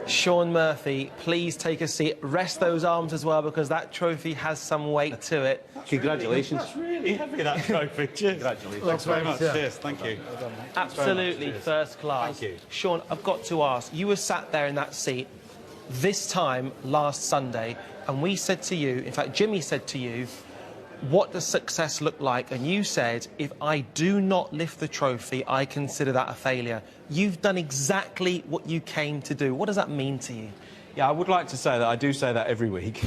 Shaun Murphy, please take a seat. Rest those arms as well, because that trophy has some weight to it. Congratulations. That's really heavy, that trophy. Cheers. Congratulations. Thanks very much. Cheers. Thank you. Absolutely first class. Thank you. Shaun, I've got to ask, you were sat there in that seat this time last Sunday, and we said to you, in fact, Jimmy said to you, what does success look like? And you said, if I do not lift the trophy, I consider that a failure. You've done exactly what you came to do. What does that mean to you? Yeah, I would like to say that I do say that every week,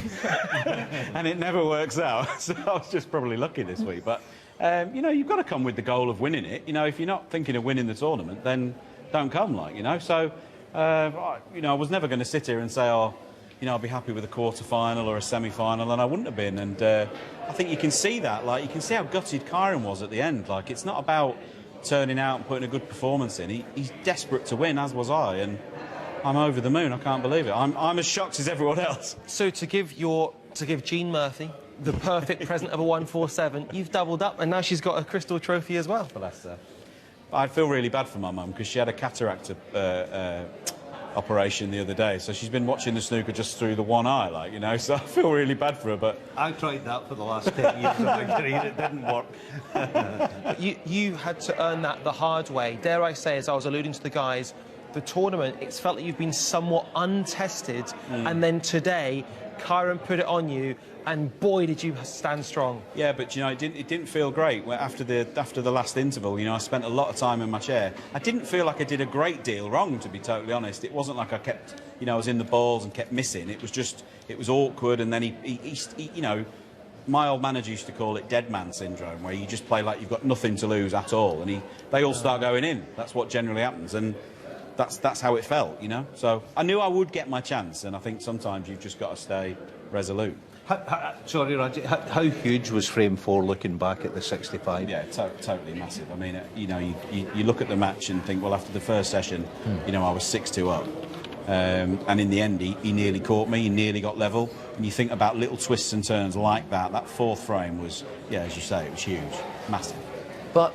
and it never works out. So I was just probably lucky this week. But, you know, you've got to come with the goal of winning it. You know, if you're not thinking of winning the tournament, then don't come, like, you know. So, you know, I was never going to sit here and say, oh, you know, I'll be happy with a quarter-final or a semi-final, and I wouldn't have been. And I think you can see that. Like, you can see how gutted Kyron was at the end. Like, it's not about turning out and putting a good performance in. He's desperate to win, as was I, and I'm over the moon. I can't believe it. I'm as shocked as everyone else. So to give Jean Murphy the perfect present of a 147, you've doubled up, and now she's got a crystal trophy as well. Bless her. I feel really bad for my mum, because she had a cataract operation the other day, so she's been watching the snooker just through the one eye, like, you know, so I feel really bad for her. But I tried that for the last 10 years of my career. It didn't work. you had to earn that the hard way. Dare I say, as I was alluding to the guys, the tournament, it's felt that you've been somewhat untested, and then today Kyron put it on you, and boy, did you stand strong. yeah, but you know, it didn't feel great. After the last interval, you know, I spent a lot of time in my chair. I didn't feel like I did a great deal wrong, to be totally honest. It wasn't like I kept, you know, I was in the balls and kept missing. It was just, it was awkward, and then he you know, my old manager used to call it dead man syndrome, where you just play like you've got nothing to lose at all, and they all start going in. That's what generally happens, and that's how it felt, you know. So I knew I would get my chance, and I think sometimes you've just got to stay resolute. Sorry, Raji, how huge was frame 4 looking back at the 65? Yeah, totally massive. I mean, you know, you look at the match and think, well, after the first session, you know, I was 6-2 up. And in the end, he nearly caught me, he nearly got level. And you think about little twists and turns like that, that fourth frame was, yeah, as you say, it was huge, massive. But,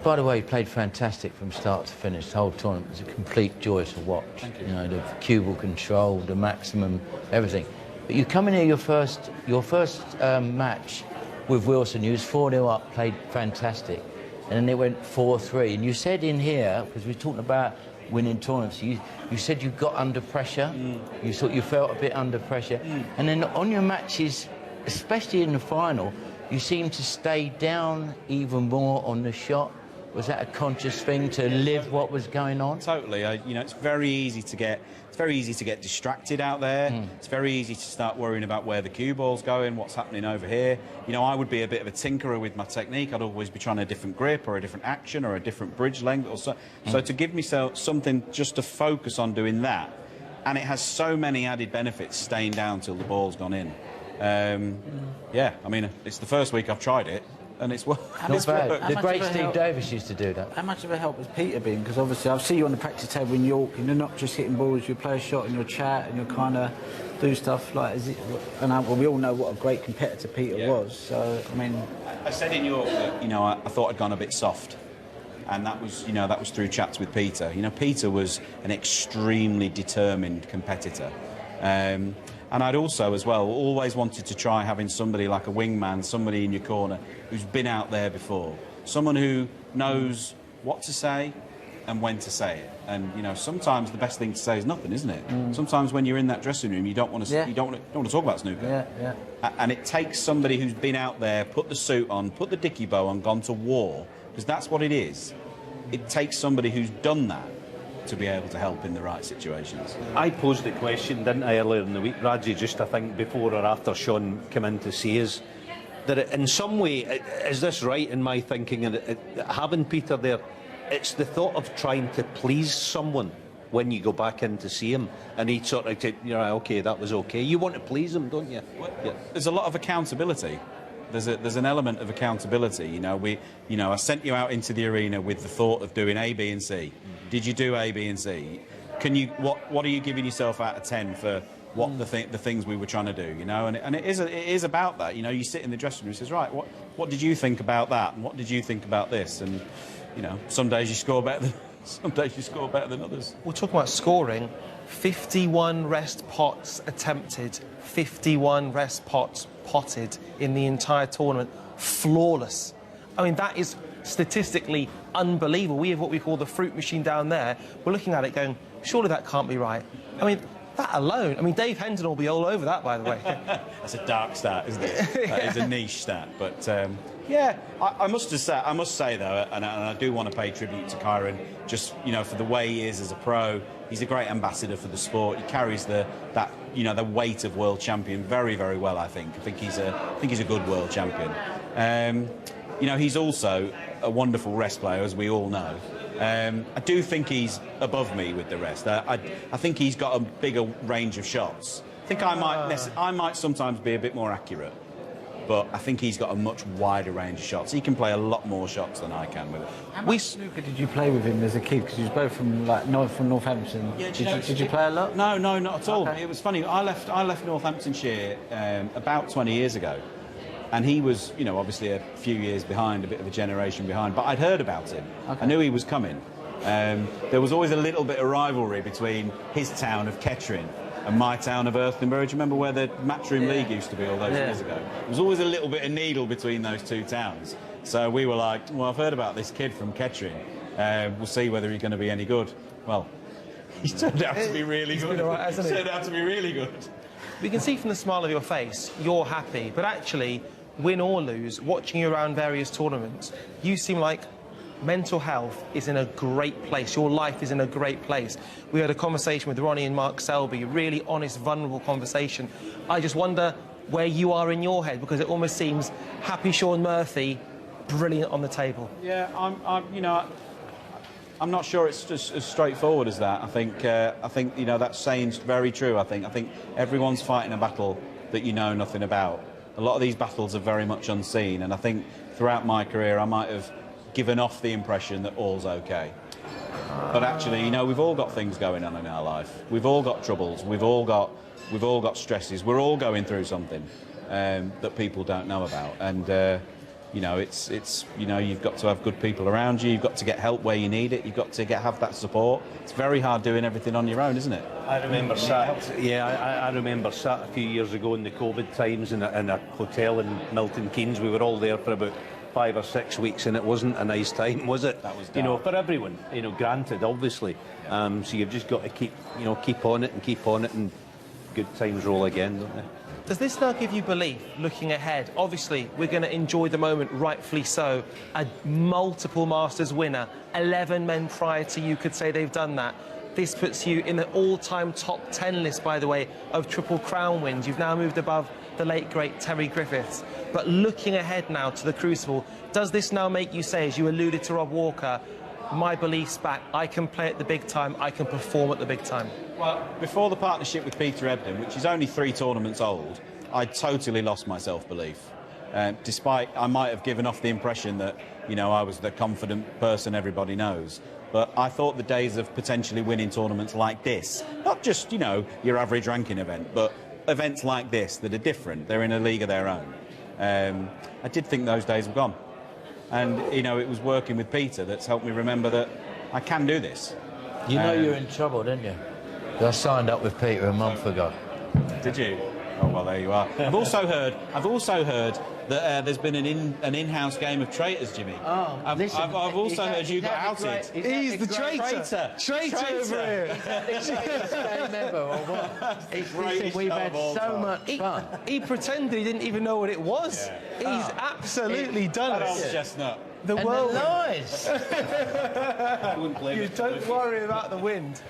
by the way, he played fantastic from start to finish. The whole tournament was a complete joy to watch. Thank you. You know, the cubal control, the maximum, everything. But you come in here, your first match with Wilson, you was 4-0 up, played fantastic. And then it went 4-3. And you said in here, because we were talking about winning tournaments, you said you got under pressure. You thought you felt a bit under pressure. And then on your matches, especially in the final, you seemed to stay down even more on the shot. Was that a conscious thing to live what was going on? Totally. You know, it's very easy to get distracted out there. It's very easy to start worrying about where the cue ball's going, what's happening over here. You know, I would be a bit of a tinkerer with my technique. I'd always be trying a different grip or a different action or a different bridge length or so. So to give myself something just to focus on doing that, and it has so many added benefits staying down till the ball's gone in. Yeah, I mean, it's the first week I've tried it, and it's worked. Not bad. The great Steve Davis used to do that. How much of a help has Peter been? Because obviously I've seen you on the practice table in York, and you're not just hitting balls, you play a shot and you'll chat and you'll kind of do stuff like, well, we all know what a great competitor Peter was, so, I mean... I said in York that, you know, I thought I'd gone a bit soft. And that was, you know, that was through chats with Peter. You know, Peter was an extremely determined competitor. And I'd also, as well, always wanted to try having somebody like a wingman, somebody in your corner who's been out there before. Someone who knows what to say and when to say it. And, you know, sometimes the best thing to say is nothing, isn't it? Sometimes when you're in that dressing room, you don't want to you don't want to talk about snooker. And it takes somebody who's been out there, put the suit on, put the dicky bow on, gone to war, because that's what it is. It takes somebody who's done that to be able to help in the right situations. I posed the question, didn't I, earlier in the week, Raji, just I think before or after Shaun came in to see us, that in some way, is this right in my thinking, and having Peter there, it's the thought of trying to please someone when you go back in to see him, and he sort of said, you know, okay, that was okay. You want to please him, don't you? Well, there's a lot of accountability. There's an element of accountability. You know, I sent you out into the arena with the thought of doing A, B, and C. Did you do A, B, and C? What are you giving yourself out of 10 for what the things we were trying to do? You know, and it is about that. You know, you sit in the dressing room and says, right, what did you think about that, and what did you think about this? And you know, some days you score better Some days you score better than others. We're talking about scoring. 51 rest pots attempted, 51 rest pots potted in the entire tournament. Flawless. I mean, that is statistically unbelievable. We have what we call the fruit machine down there. We're looking at it going, surely that can't be right. I mean, that alone, I mean, Dave Henton will be all over that, by the way. That's a dark stat, isn't it? That is a niche stat. But, yeah, I must say, though, and I do want to pay tribute to Kyron, just, you know, for the way he is as a pro. He's a great ambassador for the sport. He carries the weight of world champion very, very well, I think. I think he's a good world champion. You know, he's also a wonderful rest player, as we all know. I do think he's above me with the rest. I think he's got a bigger range of shots. I think I might sometimes be a bit more accurate, but I think he's got a much wider range of shots. He can play a lot more shots than I can with it. How much snooker did you play with him as a kid? Because you was both from Northampton. Yeah, did you play a lot? No, not at all. Okay. It was funny. I left Northamptonshire about 20 years ago. And he was, you know, obviously a few years behind, a bit of a generation behind. But I'd heard about him. Okay. I knew he was coming. There was always a little bit of rivalry between his town of Kettering and my town of Earthlinborough. Do you remember where the Matchroom League used to be all those years ago? There was always a little bit of needle between those two towns. So we were like, well, I've heard about this kid from Kettering. We'll see whether he's going to be any good. Well, he's turned out to be really good. All right, hasn't he? Turned out to be really good. We can see from the smile of your face, you're happy. But actually, win or lose, watching you around various tournaments, you seem like mental health is in a great place. Your life is in a great place. We had a conversation with Ronnie and Mark Selby, really honest, vulnerable conversation. I just wonder where you are in your head, because it almost seems happy Shaun Murphy, brilliant on the table. Yeah, I'm not sure it's just as straightforward as that. I think you know, that saying's very true. I think everyone's fighting a battle that you know nothing about. A lot of these battles are very much unseen, and I think throughout my career I might have given off the impression that all's okay. But actually, you know, we've all got things going on in our life. We've all got troubles. We've all got stresses. We're all going through something that people don't know about. And you know, it's you know, you've got to have good people around you. You've got to get help where you need it. You've got to have that support. It's very hard doing everything on your own, isn't it? I remember I remember sat a few years ago in the COVID times in a hotel in Milton Keynes. We were all there for about 5 or 6 weeks, and it wasn't a nice time, was it? That was dark. You know, for everyone. You know, granted, obviously. So you've just got to keep on it, and good times roll again, don't they? Does this now give you belief, looking ahead? Obviously, we're going to enjoy the moment, rightfully so. A multiple Masters winner, 11 men prior to you could say they've done that. This puts you in the all-time top 10 list, by the way, of Triple Crown wins. You've now moved above the late, great Terry Griffiths. But looking ahead now to the Crucible, does this now make you say, as you alluded to Rob Walker, my belief's back, I can play at the big time, I can perform at the big time? Well, before the partnership with Peter Ebdon, which is only 3 tournaments old, I totally lost my self-belief. Despite I might have given off the impression that, you know, I was the confident person everybody knows. But I thought the days of potentially winning tournaments like this, not just, you know, your average ranking event, but events like this that are different, they're in a league of their own. I did think those days were gone. And, you know, it was working with Peter that's helped me remember that I can do this. You know you're in trouble, didn't you? I signed up with Peter a month ago. Did you? Oh, well, there you are. I've also heard that there's been an in-house game of traitors, Jimmy. Oh, I've also heard you got outed. He's the traitor. Traitor over here. Is that the game ever or what? We've had so much fun. He pretended he didn't even know what it was. Yeah. He's absolutely done it. Old chestnut. The And world. the lies. You don't worry about the wind.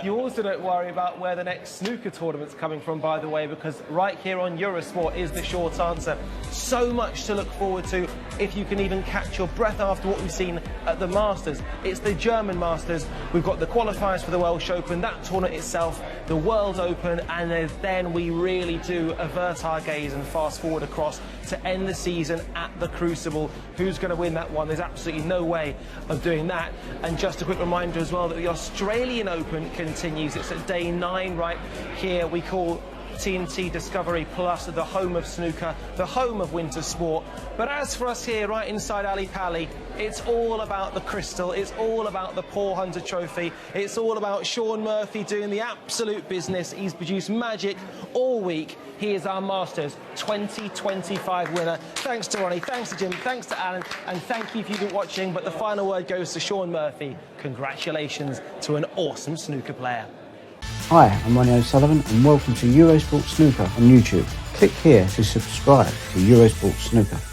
You also don't worry about where the next snooker tournament's coming from, by the way, because right here on Eurosport is the short answer. So much to look forward to if you can even catch your breath after what we've seen at the Masters. It's the German Masters. We've got the qualifiers for the Welsh Open, that tournament itself, the World Open, and then we really do avert our gaze and fast forward across to end the season at the Crucible. Who's going to win that one? There's absolutely no way of doing that. And just a quick reminder as well that the Australian Open continues. It's at day 9 right here. We call TNT Discovery Plus, the home of snooker, the home of winter sport. But as for us here, right inside Ali Pali, it's all about the crystal, it's all about the Paul Hunter Trophy, it's all about Shaun Murphy doing the absolute business. He's produced magic all week. He is our Masters 2025 winner. Thanks to Ronnie, thanks to Jim, thanks to Alan, and thank you if you've been watching. But the final word goes to Shaun Murphy. Congratulations to an awesome snooker player. Hi, I'm Ronnie O'Sullivan and welcome to Eurosport Snooker on YouTube. Click here to subscribe to Eurosport Snooker.